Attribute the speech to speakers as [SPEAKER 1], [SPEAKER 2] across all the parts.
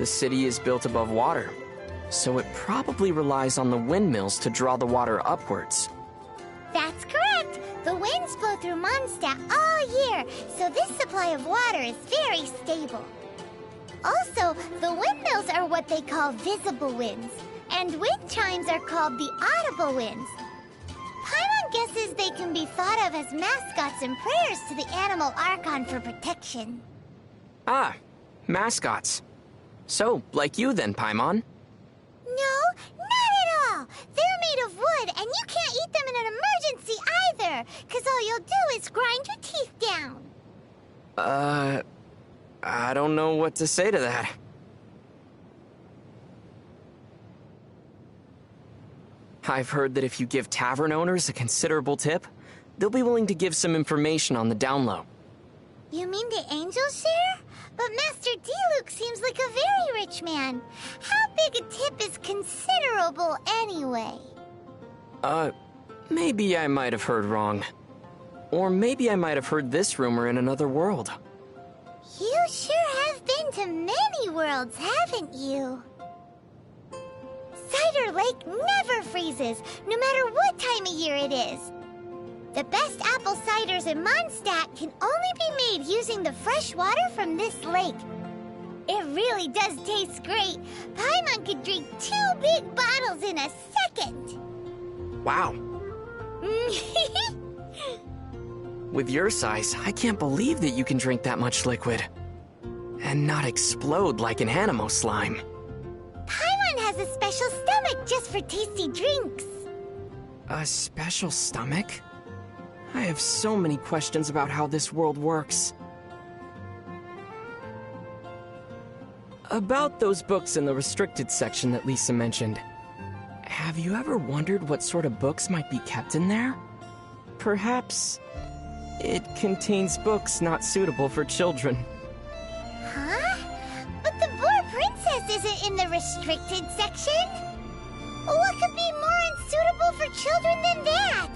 [SPEAKER 1] the city is built above water, so it probably relies on the windmills to draw the water upwards.
[SPEAKER 2] That's correct! The winds blow through Mondstadt all year, so this supply of water is very stable. Also, the windmills are what they call visible winds, and wind chimes are called the audible winds. Paimon guesses they can be thought of as mascots and prayers to the animal Archon for protection.
[SPEAKER 1] Ah, mascots. So, like you then, Paimon.
[SPEAKER 2] No, not at all! They're made of wood, and you can't eat them in an emergency either, because all you'll do is grind your teeth down.
[SPEAKER 1] I don't know what to say to that. I've heard that if you give tavern owners a considerable tip, they'll be willing to give some information on the down low.
[SPEAKER 2] You mean the angels share? But Master D-Luke seems like a very rich man. How big a tip is considerable anyway?
[SPEAKER 1] Maybe I might have heard wrong. Or maybe I might have heard this rumor in another world.
[SPEAKER 2] You sure have been to many worlds, haven't you? Cider Lake never freezes, no matter what time of year it is. The best apple ciders in Mondstadt can only be made using the fresh water from this lake. It really does taste great. Paimon could drink 2 big bottles in a second.
[SPEAKER 1] Wow. With your size, I can't believe that you can drink that much liquid. And not explode like an animo slime.
[SPEAKER 2] Paimon has a special stomach just for tasty drinks.
[SPEAKER 1] A special stomach? I have so many questions about how this world works. About those books in the restricted section that Lisa mentioned. Have you ever wondered what sort of books might be kept in there? Perhaps it contains books not suitable for children.
[SPEAKER 2] Huh? But the Boar Princess isn't in the restricted section. What could be more unsuitable for children than that?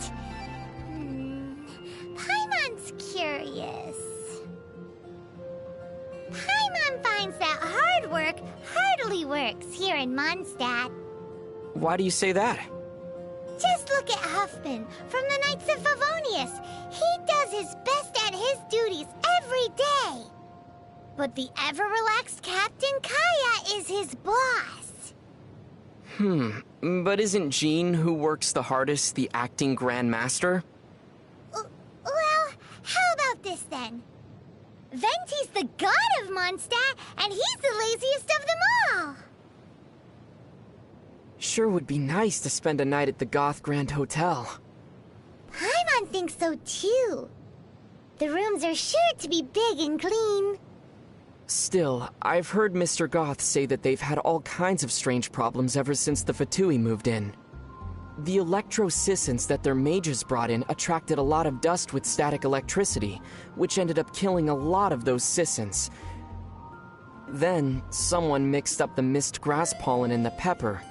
[SPEAKER 2] Paimon's curious. Paimon finds that hard work hardly works here in Mondstadt.
[SPEAKER 1] Why do you say that?
[SPEAKER 2] Just look at Huffman from the Knights of Favonius. He does his best at his duties every day. But the ever-relaxed Captain Kaya is his boss.
[SPEAKER 1] But isn't Jean, who works the hardest, the acting Grand Master?
[SPEAKER 2] Well, how about this then? Venti's the god of Mondstadt, and he's the laziest of them all.
[SPEAKER 1] Sure would be nice to spend a night at the Goth Grand Hotel.
[SPEAKER 2] Paimon thinks so too. The rooms are sure to be big and clean.
[SPEAKER 1] Still, I've heard Mr. Goth say that they've had all kinds of strange problems ever since the Fatui moved in. The electro-sissons that their mages brought in attracted a lot of dust with static electricity, which ended up killing a lot of those sissons. Then, someone mixed up the mist grass pollen in the pepper,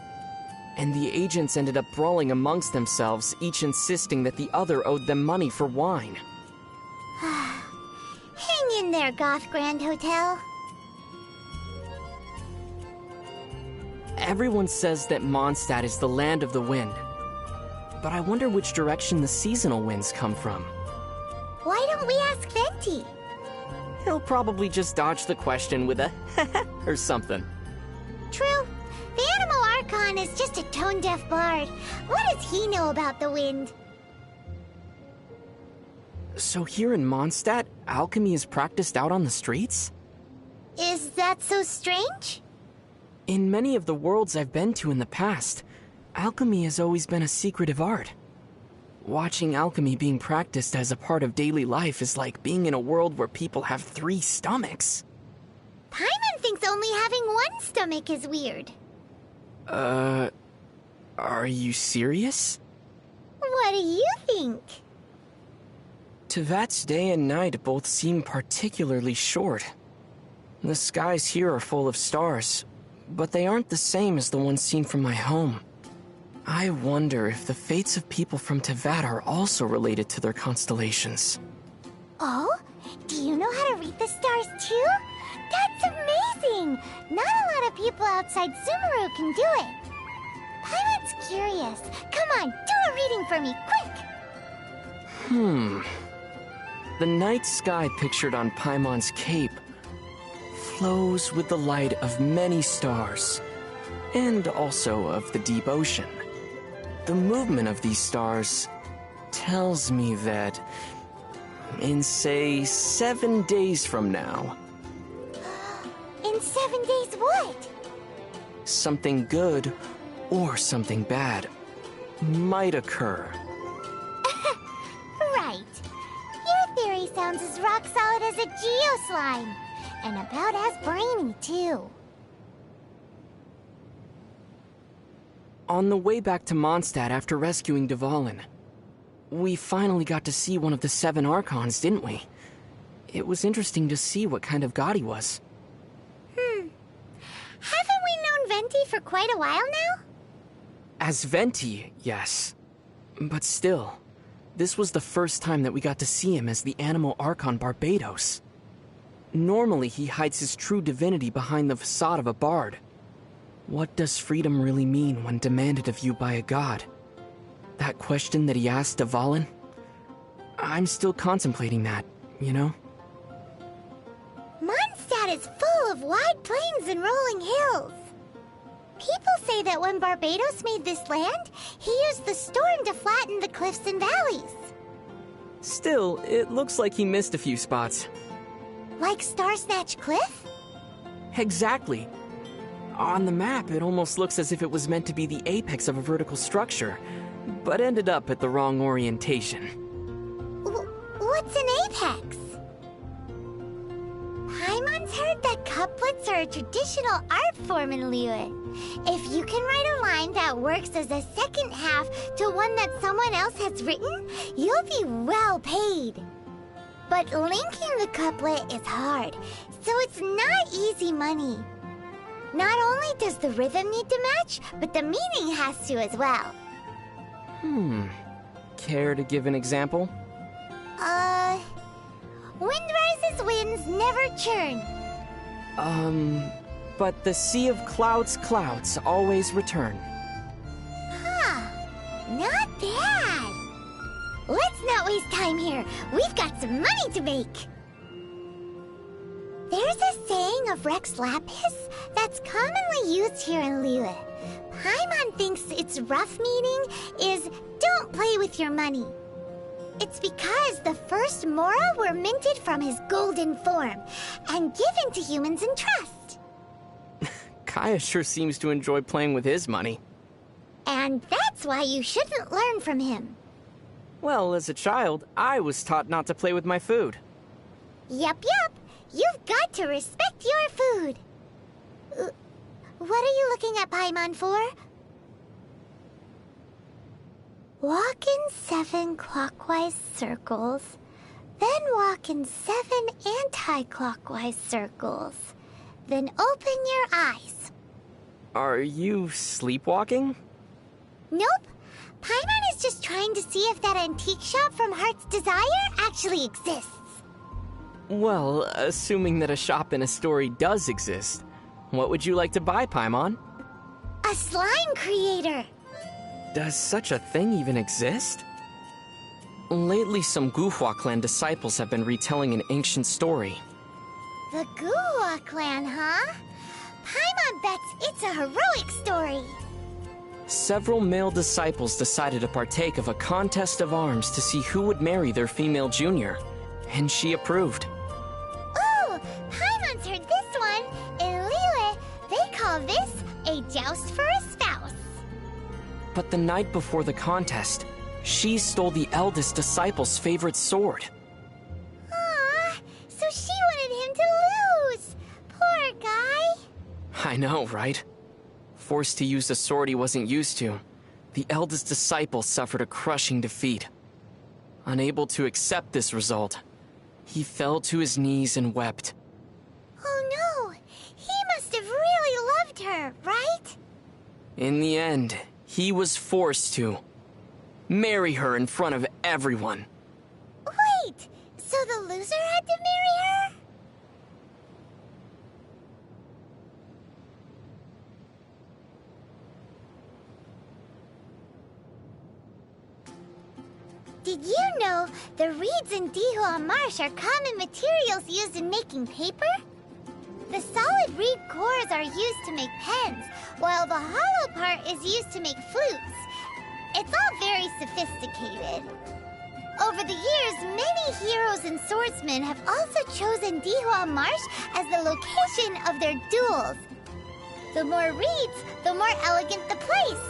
[SPEAKER 1] and the agents ended up brawling amongst themselves, each insisting that the other owed them money for wine.
[SPEAKER 2] Hang in there, Goth Grand Hotel.
[SPEAKER 1] Everyone says that Mondstadt is the land of the wind. But I wonder which direction the seasonal winds come from.
[SPEAKER 2] Why don't we ask Venti?
[SPEAKER 1] He'll probably just dodge the question with a or something.
[SPEAKER 2] True. The Animal Archon is just a tone-deaf bard. What does he know about the wind?
[SPEAKER 1] So here in Mondstadt, alchemy is practiced out on the streets?
[SPEAKER 2] Is that so strange?
[SPEAKER 1] In many of the worlds I've been to in the past, alchemy has always been a secretive art. Watching alchemy being practiced as a part of daily life is like being in a world where people have 3 stomachs.
[SPEAKER 2] Paimon thinks only having one stomach is weird.
[SPEAKER 1] Are you serious?
[SPEAKER 2] What do you think?
[SPEAKER 1] Tevat's day and night both seem particularly short. The skies here are full of stars, but they aren't the same as the ones seen from my home. I wonder if the fates of people from Tevat are also related to their constellations.
[SPEAKER 2] Oh? Do you know how to read the stars too? That's thing. Not a lot of people outside Sumeru can do it. Paimon's curious. Come on, do a reading for me, quick!
[SPEAKER 1] The night sky pictured on Paimon's cape flows with the light of many stars, and also of the deep ocean. The movement of these stars tells me that in, say, 7 days from now...
[SPEAKER 2] In 7 days what?
[SPEAKER 1] Something good or something bad might occur.
[SPEAKER 2] Right. Your theory sounds as rock solid as a geoslime. And about as brainy, too.
[SPEAKER 1] On the way back to Mondstadt after rescuing Dvalin, we finally got to see one of the 7 Archons, didn't we? It was interesting to see what kind of god he was.
[SPEAKER 2] Haven't we known Venti for quite a while now?
[SPEAKER 1] As Venti, yes. But still, this was the first time that we got to see him as the Animal Archon Barbados. Normally, he hides his true divinity behind the facade of a bard. What does freedom really mean when demanded of you by a god? That question that he asked Dvalin? I'm still contemplating that, you know?
[SPEAKER 2] Mondstadt is full of wide plains and rolling hills. People say that when Barbados made this land, he used the storm to flatten the cliffs and valleys.
[SPEAKER 1] Still, it looks like he missed a few spots.
[SPEAKER 2] Like Star Snatch Cliff?
[SPEAKER 1] Exactly. On the map, it almost looks as if it was meant to be the apex of a vertical structure, but ended up at the wrong orientation.
[SPEAKER 2] What's an apex? Paimon's heard that couplets are a traditional art form in Liyue. If you can write a line that works as a second half to one that someone else has written, you'll be well paid. But linking the couplet is hard, so it's not easy money. Not only does the rhythm need to match, but the meaning has to as well.
[SPEAKER 1] Care to give an example?
[SPEAKER 2] Wind rises, winds never churn.
[SPEAKER 1] But the sea of clouds always return.
[SPEAKER 2] Not bad. Let's not waste time here. We've got some money to make. There's a saying of Rex Lapis that's commonly used here in Liyue. Paimon thinks its rough meaning is, don't play with your money. It's because the first Mora were minted from his golden form and given to humans in trust.
[SPEAKER 1] Kaya sure seems to enjoy playing with his money.
[SPEAKER 2] And that's why you shouldn't learn from him.
[SPEAKER 1] Well, as a child, I was taught not to play with my food.
[SPEAKER 2] Yup. You've got to respect your food. What are you looking at Paimon for? Walk in 7 clockwise circles, then walk in 7 anti-clockwise circles. Then open your eyes.
[SPEAKER 1] Are you sleepwalking?
[SPEAKER 2] Nope. Paimon is just trying to see if that antique shop from Heart's Desire actually exists.
[SPEAKER 1] Well, assuming that a shop in a story does exist, what would you like to buy, Paimon?
[SPEAKER 2] A slime creator.
[SPEAKER 1] Does such a thing even exist? Lately, some Guhua clan disciples have been retelling an ancient story.
[SPEAKER 2] The Guhua clan, huh? Paimon bets it's a heroic story.
[SPEAKER 1] Several male disciples decided to partake of a contest of arms to see who would marry their female junior, and she approved.
[SPEAKER 2] Ooh, Paimon's heard this one. In Liyue, they call this a joust for a spouse.
[SPEAKER 1] But the night before the contest, she stole the eldest disciple's favorite sword.
[SPEAKER 2] Aw, so she wanted him to lose. Poor guy.
[SPEAKER 1] I know, right? Forced to use a sword he wasn't used to, the eldest disciple suffered a crushing defeat. Unable to accept this result, he fell to his knees and wept.
[SPEAKER 2] Oh no, he must have really loved her, right?
[SPEAKER 1] In the end, he was forced to marry her in front of everyone.
[SPEAKER 2] Wait, so the loser had to marry her? Did you know the reeds in Dihua Marsh are common materials used in making paper? The solid reed cores are used to make pens, while the hollow part is used to make flutes. It's all very sophisticated. Over the years, many heroes and swordsmen have also chosen Dihua Marsh as the location of their duels. The more reeds, the more elegant the place.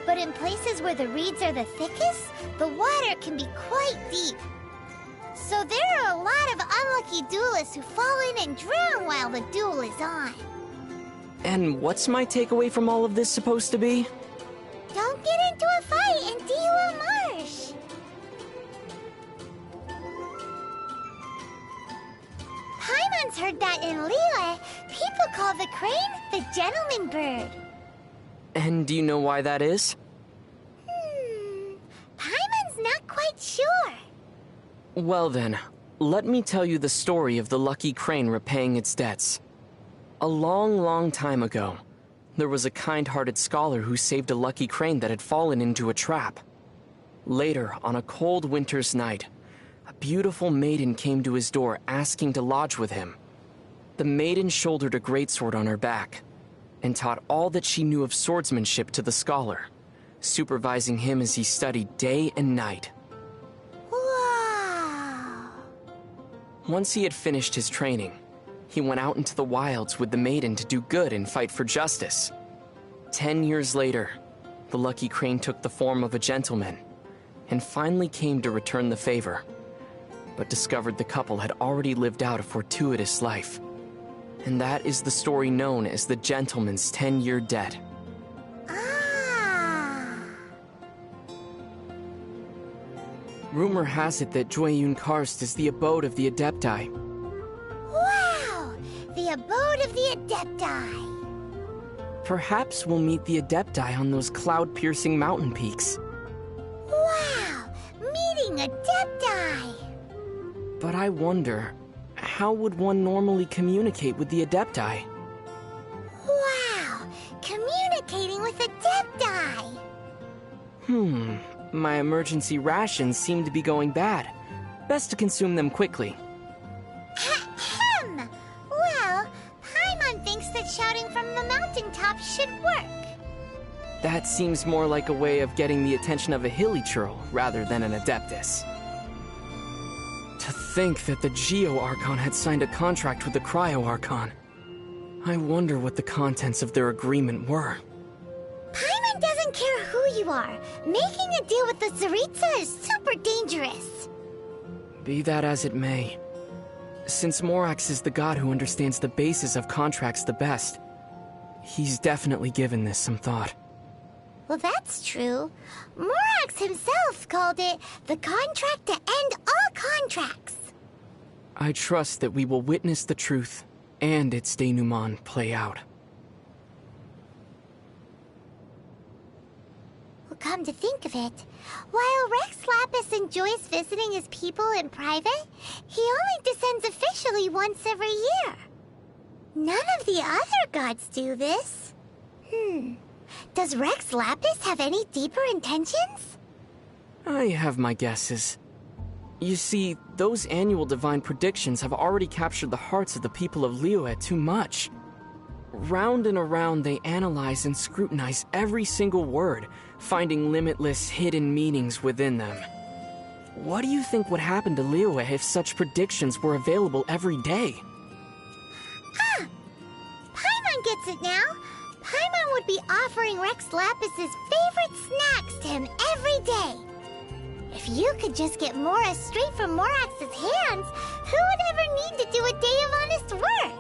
[SPEAKER 2] But in places where the reeds are the thickest, the water can be quite deep. So there are a lot of unlucky duelists who fall in and drown while the duel is on.
[SPEAKER 1] And what's my takeaway from all of this supposed to be?
[SPEAKER 2] Don't get into a fight in Dihua Marsh! Paimon's heard that in Liyue, people call the crane the gentleman bird.
[SPEAKER 1] And do you know why that is?
[SPEAKER 2] Paimon's not quite sure.
[SPEAKER 1] Well then, let me tell you the story of the lucky crane repaying its debts. A long, long time ago, there was a kind-hearted scholar who saved a lucky crane that had fallen into a trap. Later, on a cold winter's night, a beautiful maiden came to his door asking to lodge with him. The maiden shouldered a greatsword on her back and taught all that she knew of swordsmanship to the scholar, supervising him as he studied day and night.
[SPEAKER 2] Wow!
[SPEAKER 1] Once he had finished his training, he went out into the wilds with the maiden to do good and fight for justice. 10 years later, the lucky crane took the form of a gentleman and finally came to return the favor, but discovered the couple had already lived out a fortuitous life. And that is the story known as the gentleman's 10-year debt.
[SPEAKER 2] Ah!
[SPEAKER 1] Rumor has it that Jueyun Karst is the abode of the Adepti.
[SPEAKER 2] Wow! The abode of the Adepti!
[SPEAKER 1] Perhaps we'll meet the Adepti on those cloud-piercing mountain peaks.
[SPEAKER 2] Wow! Meeting Adepti!
[SPEAKER 1] But I wonder, how would one normally communicate with the Adepti?
[SPEAKER 2] Wow! Communicating with Adepti!
[SPEAKER 1] My emergency rations seem to be going bad. Best to consume them quickly.
[SPEAKER 2] Ahem! Well, Paimon thinks that shouting from the mountaintop should work.
[SPEAKER 1] That seems more like a way of getting the attention of a Hilichurl rather than an Adeptus. To think that the Geo-Archon had signed a contract with the Cryo-Archon. I wonder what the contents of their agreement were.
[SPEAKER 2] Paimon doesn't care who you are. Making a deal with the Tsaritsa is super dangerous.
[SPEAKER 1] Be that as it may. Since Morax is the god who understands the basis of contracts the best, he's definitely given this some thought.
[SPEAKER 2] Well, that's true. Morax himself called it the contract to end all contracts.
[SPEAKER 1] I trust that we will witness the truth and its denouement play out.
[SPEAKER 2] Well, come to think of it, while Rex Lapis enjoys visiting his people in private, he only descends officially once every year. None of the other gods do this. Does Rex Lapis have any deeper intentions?
[SPEAKER 1] I have my guesses. You see, those annual divine predictions have already captured the hearts of the people of Liyue too much. Round and around, they analyze and scrutinize every single word, finding limitless hidden meanings within them. What do you think would happen to Liyue if such predictions were available every day?
[SPEAKER 2] Ah! Paimon gets it now. Paimon would be offering Rex Lapis's favorite snacks to him every day. If you could just get Mora straight from Morax's hands, who would ever need to do a day of honest work?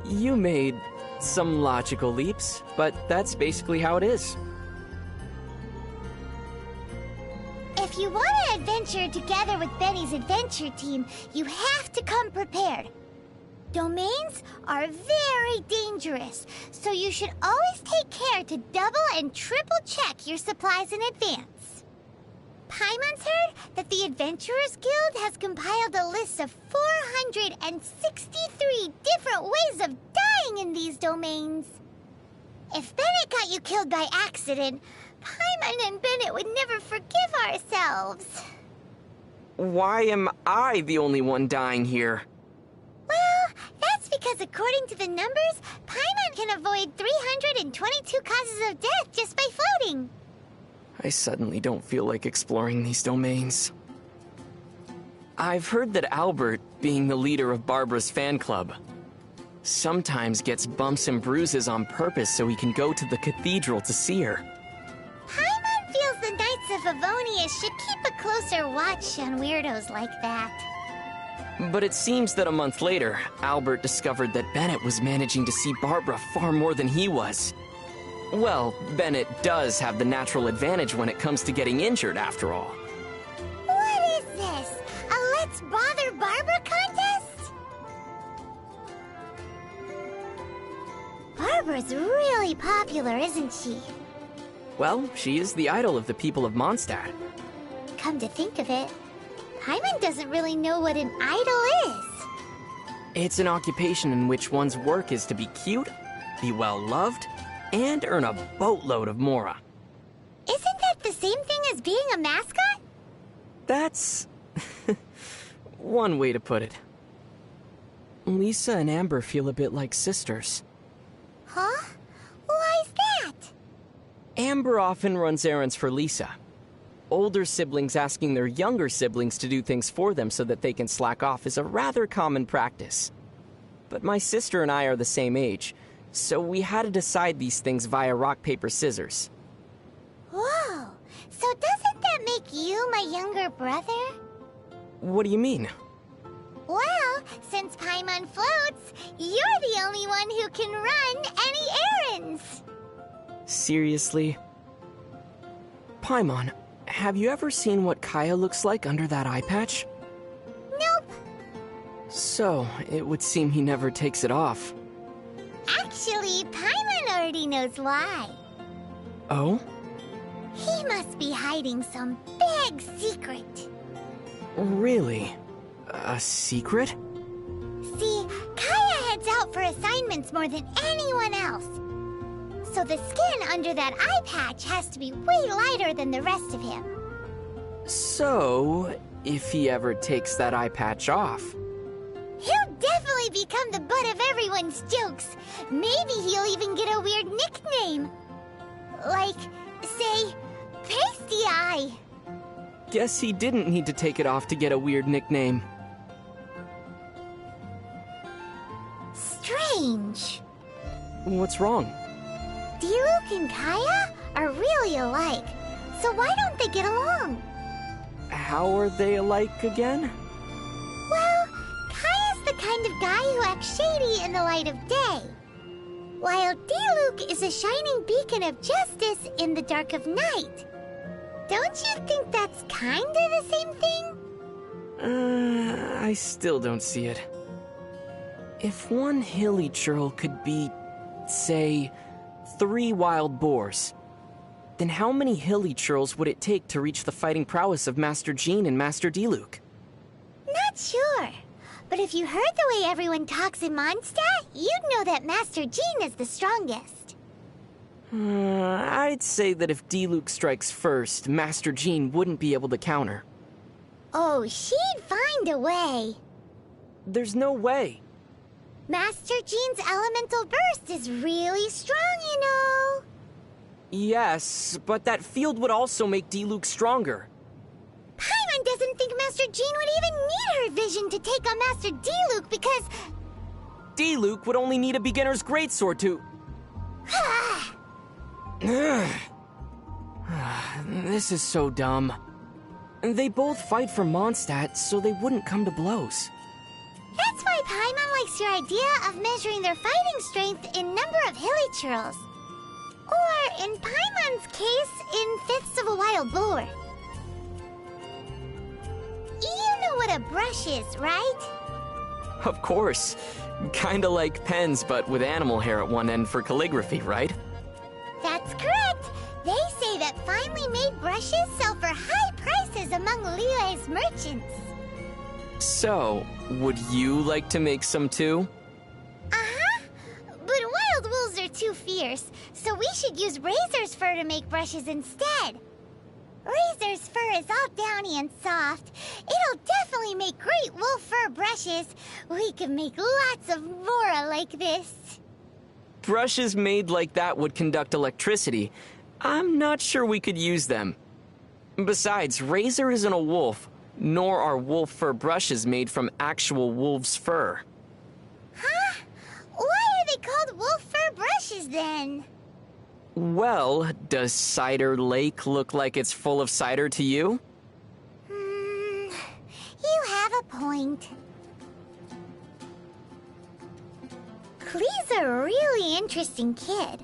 [SPEAKER 1] You made some logical leaps, but that's basically how it is.
[SPEAKER 2] If you want to adventure together with Benny's adventure team, you have to come prepared. Domains are very dangerous, so you should always take care to double and triple check your supplies in advance. Paimon's heard that the Adventurers Guild has compiled a list of 463 different ways of dying in these domains. If Bennett got you killed by accident, Paimon and Bennett would never forgive ourselves.
[SPEAKER 1] Why am I the only one dying here?
[SPEAKER 2] Well, that's because according to the numbers, Paimon can avoid 322 causes of death just by floating.
[SPEAKER 1] I suddenly don't feel like exploring these domains. I've heard that Albert, being the leader of Barbara's fan club, sometimes gets bumps and bruises on purpose so he can go to the cathedral to see her.
[SPEAKER 2] Paimon feels the Knights of Favonius should keep a closer watch on weirdos like that.
[SPEAKER 1] But it seems that a month later, Albert discovered that Bennett was managing to see Barbara far more than he was. Well, Bennett does have the natural advantage when it comes to getting injured, after all.
[SPEAKER 2] What is this? A Let's Bother Barbara contest? Barbara's really popular, isn't she?
[SPEAKER 1] Well, she is the idol of the people of Mondstadt.
[SPEAKER 2] Come to think of it, Paimon doesn't really know what an idol is.
[SPEAKER 1] It's an occupation in which one's work is to be cute, be well-loved, and earn a boatload of mora.
[SPEAKER 2] Isn't that the same thing as being a mascot?
[SPEAKER 1] That's one way to put it. Lisa and Amber feel a bit like sisters.
[SPEAKER 2] Huh? Why's that?
[SPEAKER 1] Amber often runs errands for Lisa. Older siblings asking their younger siblings to do things for them so that they can slack off is a rather common practice. But my sister and I are the same age, so we had to decide these things via rock, paper, scissors.
[SPEAKER 2] Whoa! So doesn't that make you my younger brother?
[SPEAKER 1] What do you mean?
[SPEAKER 2] Well, since Paimon floats, you're the only one who can run any errands.
[SPEAKER 1] Seriously? Paimon, have you ever seen what Kaya looks like under that eye patch?
[SPEAKER 2] Nope.
[SPEAKER 1] So, it would seem he never takes it off.
[SPEAKER 2] Actually, Paimon already knows why.
[SPEAKER 1] Oh?
[SPEAKER 2] He must be hiding some big secret.
[SPEAKER 1] Really? A secret?
[SPEAKER 2] See, Kaya heads out for assignments more than anyone else. So the skin under that eye patch has to be way lighter than the rest of him.
[SPEAKER 1] So, if he ever takes that eye patch off...
[SPEAKER 2] He'll definitely become the butt of everyone's jokes. Maybe he'll even get a weird nickname. Like, say, Pasty Eye.
[SPEAKER 1] Guess he didn't need to take it off to get a weird nickname.
[SPEAKER 2] Strange.
[SPEAKER 1] What's wrong?
[SPEAKER 2] Diluc and Kaya are really alike, so why don't they get along?
[SPEAKER 1] How are they alike again?
[SPEAKER 2] Well, Kaya's the kind of guy who acts shady in the light of day, while Diluc is a shining beacon of justice in the dark of night. Don't you think that's kinda the same thing?
[SPEAKER 1] I still don't see it. If one hilly churl could be, say, 3 wild boars, then how many hilly churls would it take to reach the fighting prowess of Master Jean and Master Diluc?
[SPEAKER 2] Not sure. But if you heard the way everyone talks in Mondstadt, you'd know that Master Jean is the strongest.
[SPEAKER 1] I'd say that if Diluc strikes first, Master Jean wouldn't be able to counter.
[SPEAKER 2] Oh, she'd find a way.
[SPEAKER 1] There's no way.
[SPEAKER 2] Master Jean's elemental burst is really strong, you know.
[SPEAKER 1] Yes, but that field would also make Diluc stronger.
[SPEAKER 2] Paimon doesn't think Master Jean would even need her vision to take on Master Diluc because...
[SPEAKER 1] Diluc would only need a beginner's greatsword to... This is so dumb. They both fight for Mondstadt, so they wouldn't come to blows.
[SPEAKER 2] That's why Paimon likes your idea of measuring their fighting strength in number of hilichurls. Or, in Paimon's case, in fifths of a wild boar. You know what a brush is, right?
[SPEAKER 1] Of course. Kinda like pens, but with animal hair at one end for calligraphy, right?
[SPEAKER 2] That's correct. They say that finely made brushes sell for high prices among Liyue's merchants.
[SPEAKER 1] So, would you like to make some too?
[SPEAKER 2] Uh-huh. But wild wolves are too fierce, so we should use Razor's fur to make brushes instead. Razor's fur is all downy and soft. It'll definitely make great wolf fur brushes. We can make lots of Mora like this.
[SPEAKER 1] Brushes made like that would conduct electricity. I'm not sure we could use them. Besides, Razor isn't a wolf, nor are wolf fur brushes made from actual wolf's fur.
[SPEAKER 2] Huh? Why are they called wolf fur brushes then?
[SPEAKER 1] Well, does Cider Lake look like it's full of cider to you?
[SPEAKER 2] You have a point. Klee's a really interesting kid.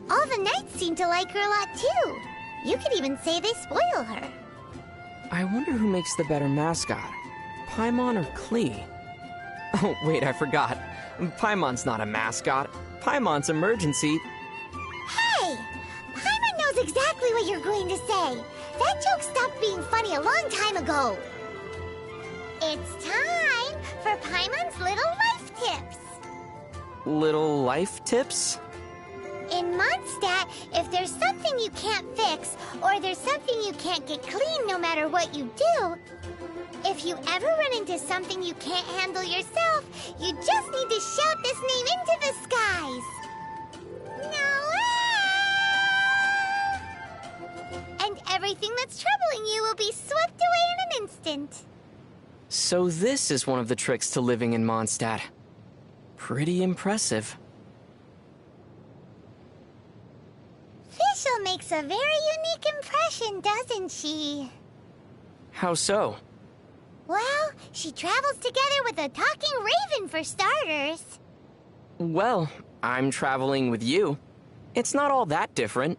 [SPEAKER 2] All the knights seem to like her a lot too. You could even say they spoil her.
[SPEAKER 1] I wonder who makes the better mascot, Paimon or Klee? Oh, wait, I forgot. Paimon's not a mascot. Paimon's emergency.
[SPEAKER 2] Hey! Paimon knows exactly what you're going to say. That joke stopped being funny a long time ago. It's time for Paimon's Little Life Tips.
[SPEAKER 1] Little life tips?
[SPEAKER 2] In Mondstadt, if there's something you can't fix, or there's something you can't get clean no matter what you do, if you ever run into something you can't handle yourself, you just need to shout this name into the skies. Noah! And everything that's troubling you will be swept away in an instant.
[SPEAKER 1] So this is one of the tricks to living in Mondstadt. Pretty impressive.
[SPEAKER 2] Fischl makes a very unique impression, doesn't she?
[SPEAKER 1] How so?
[SPEAKER 2] Well, she travels together with a talking raven for starters.
[SPEAKER 1] Well, I'm traveling with you. It's not all that different.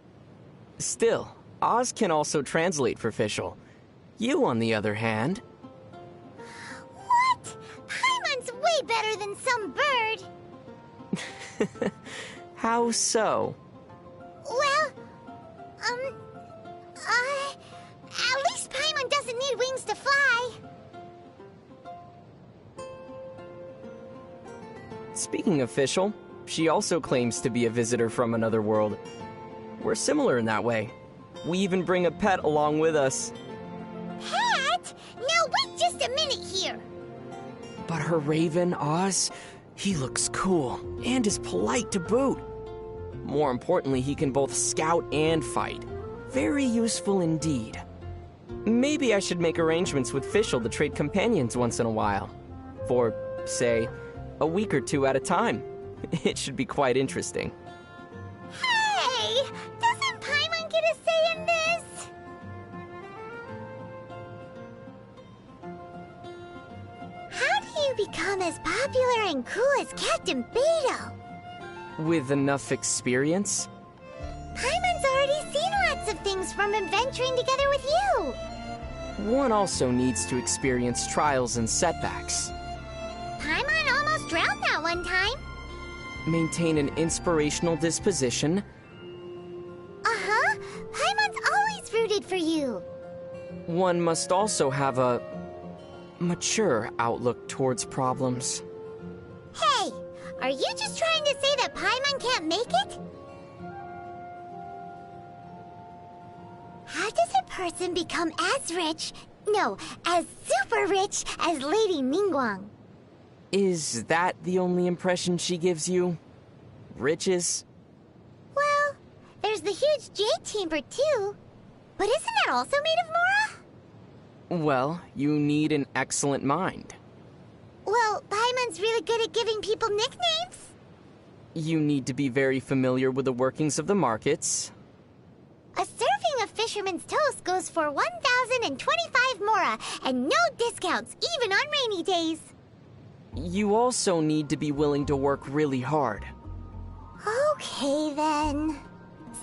[SPEAKER 1] Still, Oz can also translate for Fischl. You, on the other hand...
[SPEAKER 2] What? Paimon's way better than some bird.
[SPEAKER 1] How so?
[SPEAKER 2] Well, at least Paimon doesn't need wings to fly.
[SPEAKER 1] Speaking of Fischl, she also claims to be a visitor from another world. We're similar in that way. We even bring a pet along with us.
[SPEAKER 2] Pet? Now wait just a minute here.
[SPEAKER 1] But her raven, Oz, he looks cool and is polite to boot. More importantly, he can both scout and fight. Very useful indeed. Maybe I should make arrangements with Fischl to trade companions once in a while. For, say, a week or two at a time. It should be quite interesting.
[SPEAKER 2] Hey! Doesn't Paimon get a say in this? How do you become as popular and cool as Captain Beto?
[SPEAKER 1] With enough experience?
[SPEAKER 2] Paimon's already seen lots of things from adventuring together with you.
[SPEAKER 1] One also needs to experience trials and setbacks.
[SPEAKER 2] Paimon almost drowned that one time.
[SPEAKER 1] Maintain an inspirational disposition.
[SPEAKER 2] Uh-huh. Paimon's always rooted for you.
[SPEAKER 1] One must also have a mature outlook towards problems.
[SPEAKER 2] Hey, are you just trying to say that Paimon can't make it? How does a person become as rich, no, as super rich as Lady Ningguang?
[SPEAKER 1] Is that the only impression she gives you? Riches?
[SPEAKER 2] Well, there's the huge jade chamber too. But isn't that also made of Mora?
[SPEAKER 1] Well, you need an excellent mind.
[SPEAKER 2] Well, Paimon's really good at giving people nicknames.
[SPEAKER 1] You need to be very familiar with the workings of the markets.
[SPEAKER 2] A serving of Fisherman's Toast goes for 1,025 Mora, and no discounts, even on rainy days.
[SPEAKER 1] You also need to be willing to work really hard.
[SPEAKER 2] Okay, then.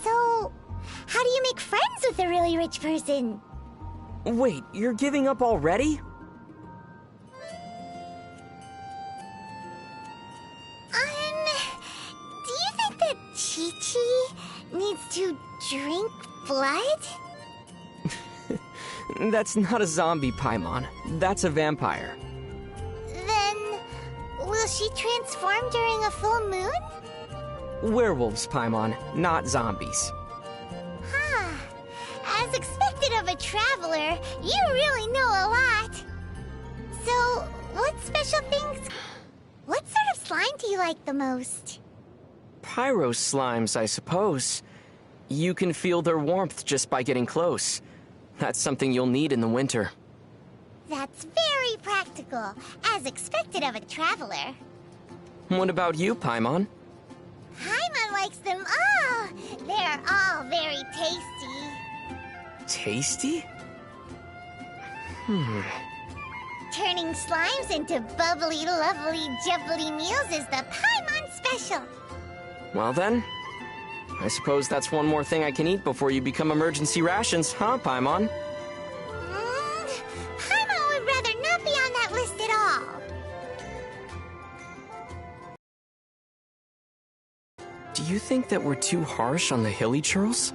[SPEAKER 2] So, how do you make friends with a really rich person?
[SPEAKER 1] Wait, you're giving up already?
[SPEAKER 2] Do you think that Chi-Chi needs to drink blood?
[SPEAKER 1] That's not a zombie, Paimon. That's a vampire.
[SPEAKER 2] Then, will she transform during a full moon?
[SPEAKER 1] Werewolves, Paimon, not zombies.
[SPEAKER 2] As expected of a traveler, you really know a lot. So, what special things... What sort of slime do you like the most?
[SPEAKER 1] Pyro slimes, I suppose. You can feel their warmth just by getting close. That's something you'll need in the winter.
[SPEAKER 2] That's very practical, as expected of a traveler.
[SPEAKER 1] What about you, Paimon?
[SPEAKER 2] Paimon likes them all. They're all very tasty.
[SPEAKER 1] Tasty?
[SPEAKER 2] Turning slimes into bubbly, lovely, jubbly meals is the Paimon special.
[SPEAKER 1] Well then, I suppose that's one more thing I can eat before you become emergency rations, huh, Paimon?
[SPEAKER 2] Paimon would rather not be on that list at all.
[SPEAKER 1] Do you think that we're too harsh on the hilly churls?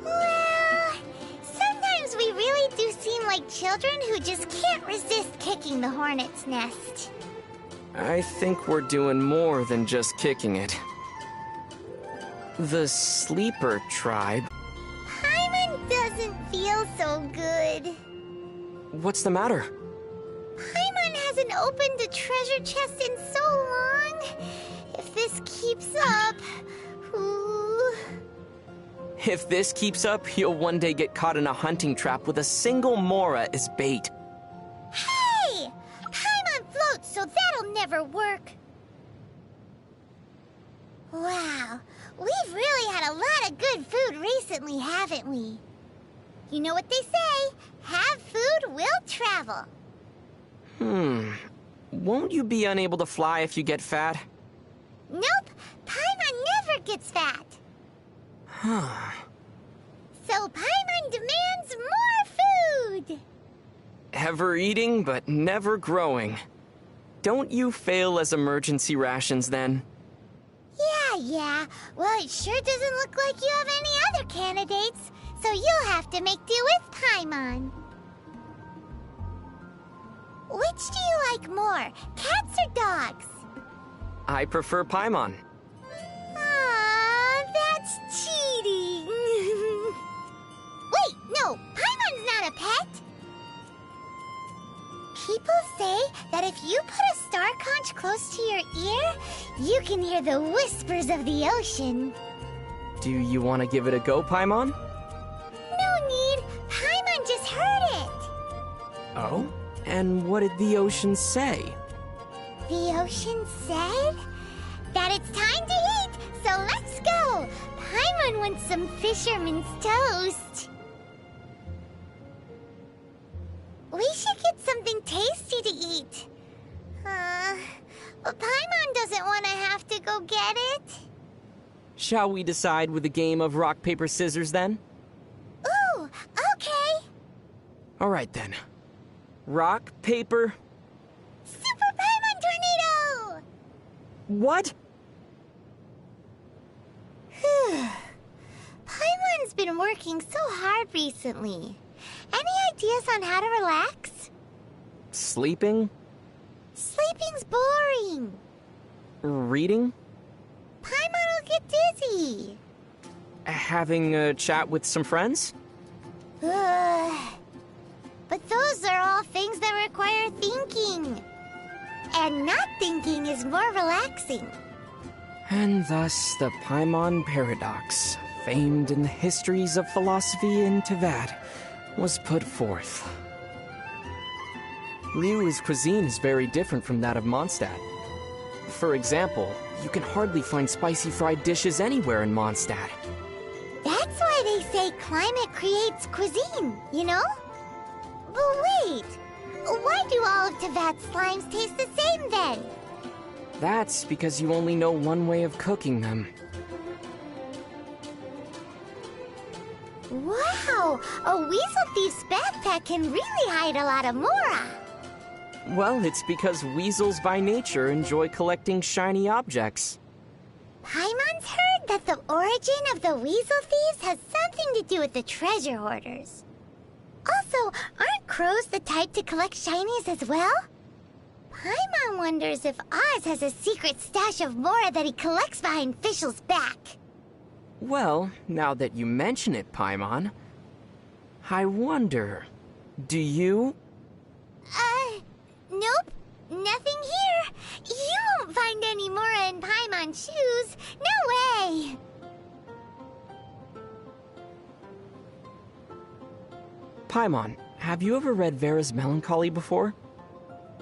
[SPEAKER 2] Well, sometimes we really do seem like children who just can't resist kicking the hornet's nest.
[SPEAKER 1] I think we're doing more than just kicking it. The Sleeper tribe...
[SPEAKER 2] Paimon doesn't feel so good.
[SPEAKER 1] What's the matter?
[SPEAKER 2] Paimon hasn't opened a treasure chest in so long. If this keeps up... Ooh.
[SPEAKER 1] If this keeps up, you'll one day get caught in a hunting trap with a single Mora as bait.
[SPEAKER 2] Hey! Paimon floats, so that'll never work. Wow, we've really had a lot of good food recently, haven't we? You know what they say, have food, will travel.
[SPEAKER 1] Won't you be unable to fly if you get fat?
[SPEAKER 2] Nope, Paimon never gets fat. So Paimon demands more food.
[SPEAKER 1] Ever eating, but never growing. Don't you fail as emergency rations, then?
[SPEAKER 2] Yeah. Well, it sure doesn't look like you have any other candidates, so you'll have to make do with Paimon. Which do you like more, cats or dogs?
[SPEAKER 1] I prefer Paimon.
[SPEAKER 2] Aw, that's cheating. Wait, no, Paimon's not a pet. People say that if you put a star conch close to your ear, you can hear the whispers of the ocean.
[SPEAKER 1] Do you want to give it a go, Paimon?
[SPEAKER 2] No need. Paimon just heard it.
[SPEAKER 1] Oh? And what did the ocean say?
[SPEAKER 2] The ocean said that it's time to eat, so let's go. Paimon wants some fisherman's toast. We should get something tasty to eat. But Paimon doesn't want to have to go get it.
[SPEAKER 1] Shall we decide with a game of rock, paper, scissors, then?
[SPEAKER 2] Ooh, okay.
[SPEAKER 1] All right, then. Rock, paper...
[SPEAKER 2] Super Paimon Tornado!
[SPEAKER 1] What?
[SPEAKER 2] Paimon's been working so hard recently. Any ideas on how to relax?
[SPEAKER 1] Sleeping?
[SPEAKER 2] Sleeping's boring.
[SPEAKER 1] Reading?
[SPEAKER 2] Paimon will get dizzy.
[SPEAKER 1] Having a chat with some friends?
[SPEAKER 2] But those are all things that require thinking. And not thinking is more relaxing.
[SPEAKER 1] And thus the Paimon Paradox, famed in the histories of philosophy in Teyvat, was put forth. Liyue's cuisine is very different from that of Mondstadt. For example, you can hardly find spicy fried dishes anywhere in Mondstadt.
[SPEAKER 2] That's why they say climate creates cuisine, you know? But wait, why do all of Teyvat's slimes taste the same then?
[SPEAKER 1] That's because you only know one way of cooking them.
[SPEAKER 2] Wow, a weasel thief's backpack can really hide a lot of Mora.
[SPEAKER 1] Well, it's because weasels by nature enjoy collecting shiny objects.
[SPEAKER 2] Paimon's heard that the origin of the weasel thieves has something to do with the treasure hoarders. Also, aren't crows the type to collect shinies as well? Paimon wonders if Oz has a secret stash of Mora that he collects behind Fischl's back.
[SPEAKER 1] Well, now that you mention it, Paimon, I wonder, do you?
[SPEAKER 2] Nope. Nothing here. You won't find any Mora in Paimon's shoes. No way.
[SPEAKER 1] Paimon, have you ever read Vera's Melancholy before?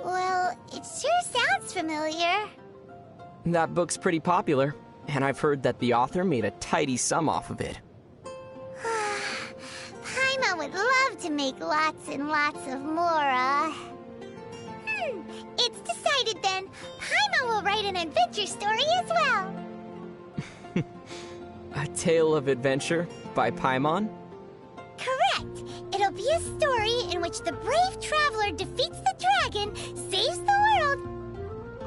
[SPEAKER 2] Well, it sure sounds familiar.
[SPEAKER 1] That book's pretty popular, and I've heard that the author made a tidy sum off of it.
[SPEAKER 2] Paimon would love to make lots and lots of Mora. It's decided then. Paimon will write an adventure story as well.
[SPEAKER 1] A Tale of Adventure by Paimon?
[SPEAKER 2] Correct. It'll be a story in which the brave traveler defeats the dragon, saves the world,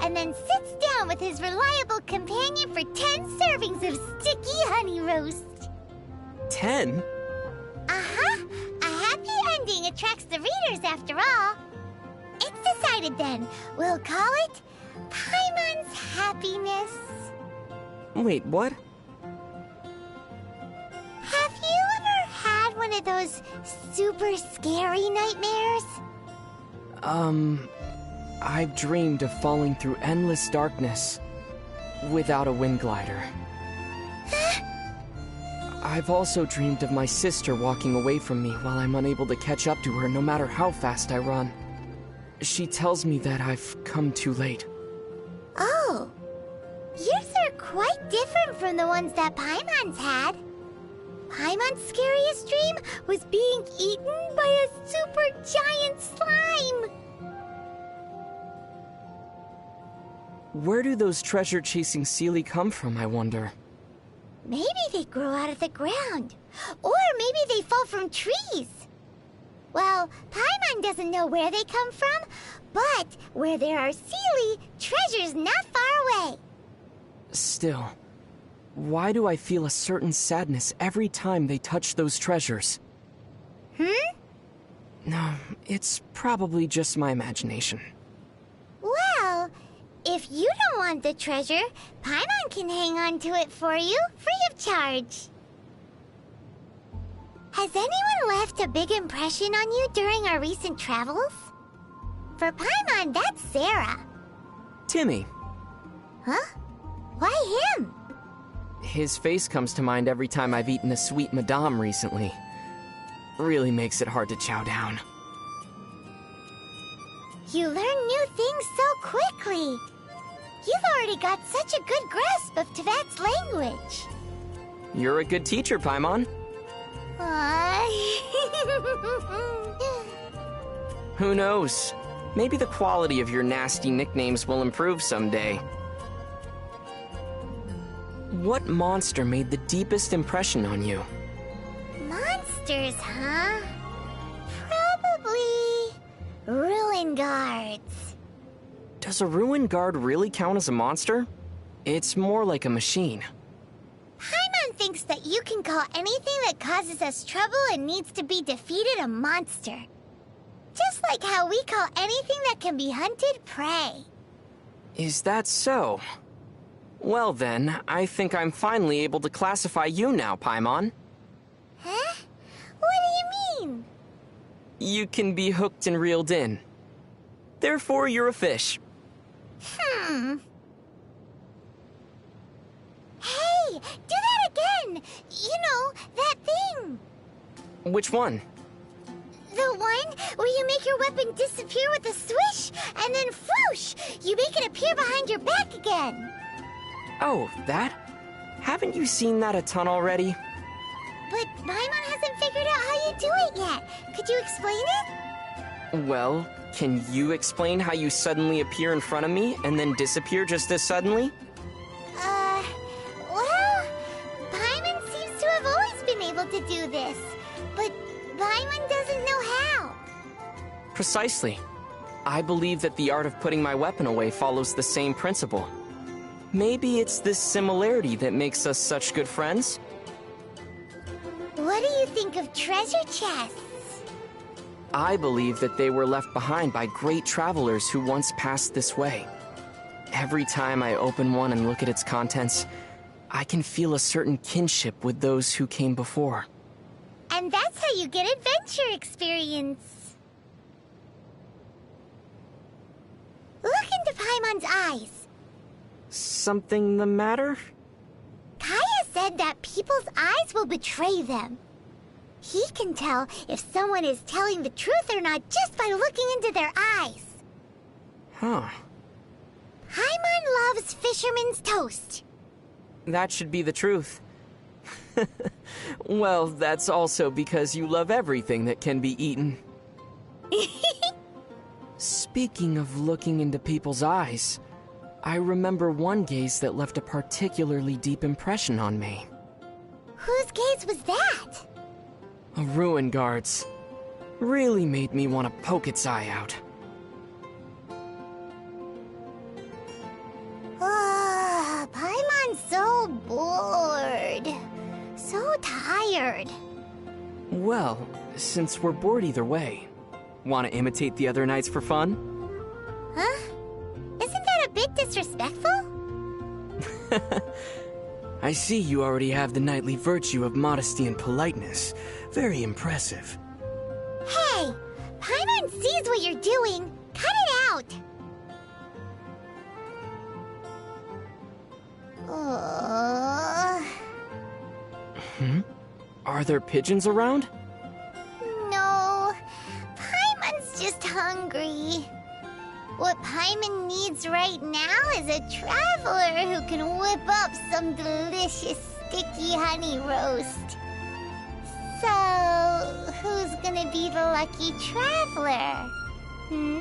[SPEAKER 2] and then sits down with his reliable companion for 10 servings of sticky honey roast.
[SPEAKER 1] 10?
[SPEAKER 2] Uh-huh. A happy ending attracts the readers after all. It's decided then. We'll call it Paimon's Happiness.
[SPEAKER 1] Wait, what?
[SPEAKER 2] Have you ever had one of those super scary nightmares?
[SPEAKER 1] I've dreamed of falling through endless darkness without a wind glider. I've also dreamed of my sister walking away from me while I'm unable to catch up to her no matter how fast I run. She tells me that I've come too late.
[SPEAKER 2] Oh, yours are quite different from the ones that Paimon's had. Paimon's scariest dream was being eaten by a super giant slime.
[SPEAKER 1] Where do those treasure-chasing Seelie come from, I wonder?
[SPEAKER 2] Maybe they grow out of the ground. Or maybe they fall from trees. Well, Paimon doesn't know where they come from, but where there are Seelie, treasure's not far away.
[SPEAKER 1] Still, why do I feel a certain sadness every time they touch those treasures? No, it's probably just my imagination.
[SPEAKER 2] Well, if you don't want the treasure, Paimon can hang on to it for you, free of charge. Has anyone left a big impression on you during our recent travels? For Paimon, that's Sarah.
[SPEAKER 1] Timmy.
[SPEAKER 2] Huh? Why him?
[SPEAKER 1] His face comes to mind every time I've eaten a sweet madame recently. Really makes it hard to chow down.
[SPEAKER 2] You learn new things so quickly. You've already got such a good grasp of Tevat's language.
[SPEAKER 1] You're a good teacher, Paimon. Who knows? Maybe the quality of your nasty nicknames will improve someday. What monster made the deepest impression on you?
[SPEAKER 2] Monsters, huh? Probably ruin guards.
[SPEAKER 1] Does a ruin guard really count as a monster? It's more like a machine.
[SPEAKER 2] Paimon thinks that you can call anything that causes us trouble and needs to be defeated a monster. Just like how we call anything that can be hunted prey.
[SPEAKER 1] Is that so? Well then, I think I'm finally able to classify you now, Paimon.
[SPEAKER 2] Huh? What do you mean?
[SPEAKER 1] You can be hooked and reeled in. Therefore, you're a fish.
[SPEAKER 2] Hey, do that again! You know, that thing!
[SPEAKER 1] Which one?
[SPEAKER 2] The one where you make your weapon disappear with a swish, and then whoosh! You make it appear behind your back again!
[SPEAKER 1] Oh, that? Haven't you seen that a ton already?
[SPEAKER 2] But Paimon hasn't figured out how you do it yet. Could you explain it?
[SPEAKER 1] Well, can you explain how you suddenly appear in front of me and then disappear just as suddenly?
[SPEAKER 2] Well, Paimon seems to have always been able to do this, but Paimon doesn't know how.
[SPEAKER 1] Precisely. I believe that the art of putting my weapon away follows the same principle. Maybe it's this similarity that makes us such good friends?
[SPEAKER 2] What do you think of treasure chests?
[SPEAKER 1] I believe that they were left behind by great travelers who once passed this way. Every time I open one and look at its contents, I can feel a certain kinship with those who came before.
[SPEAKER 2] And that's how you get adventure experience. Look into Paimon's eyes.
[SPEAKER 1] Something the matter?
[SPEAKER 2] Kaya said that people's eyes will betray them. He can tell if someone is telling the truth or not just by looking into their eyes.
[SPEAKER 1] Huh.
[SPEAKER 2] Paimon loves fisherman's toast.
[SPEAKER 1] That should be the truth. Well, that's also because you love everything that can be eaten. Speaking of looking into people's eyes, I remember one gaze that left a particularly deep impression on me.
[SPEAKER 2] Whose gaze was that?
[SPEAKER 1] A ruin guard's. Really made me want to poke its eye out.
[SPEAKER 2] Paimon's so bored. So tired.
[SPEAKER 1] Well, since we're bored either way, want to imitate the other knights for fun?
[SPEAKER 2] Huh? Isn't that a bit disrespectful?
[SPEAKER 1] I see you already have the knightly virtue of modesty and politeness. Very impressive.
[SPEAKER 2] Hey! Paimon sees what you're doing. Cut it out!
[SPEAKER 1] Are there pigeons around?
[SPEAKER 2] No. Paimon's just hungry. What Paimon needs right now is a traveler who can whip up some delicious sticky honey roast. So, who's gonna be the lucky traveler? Hmm?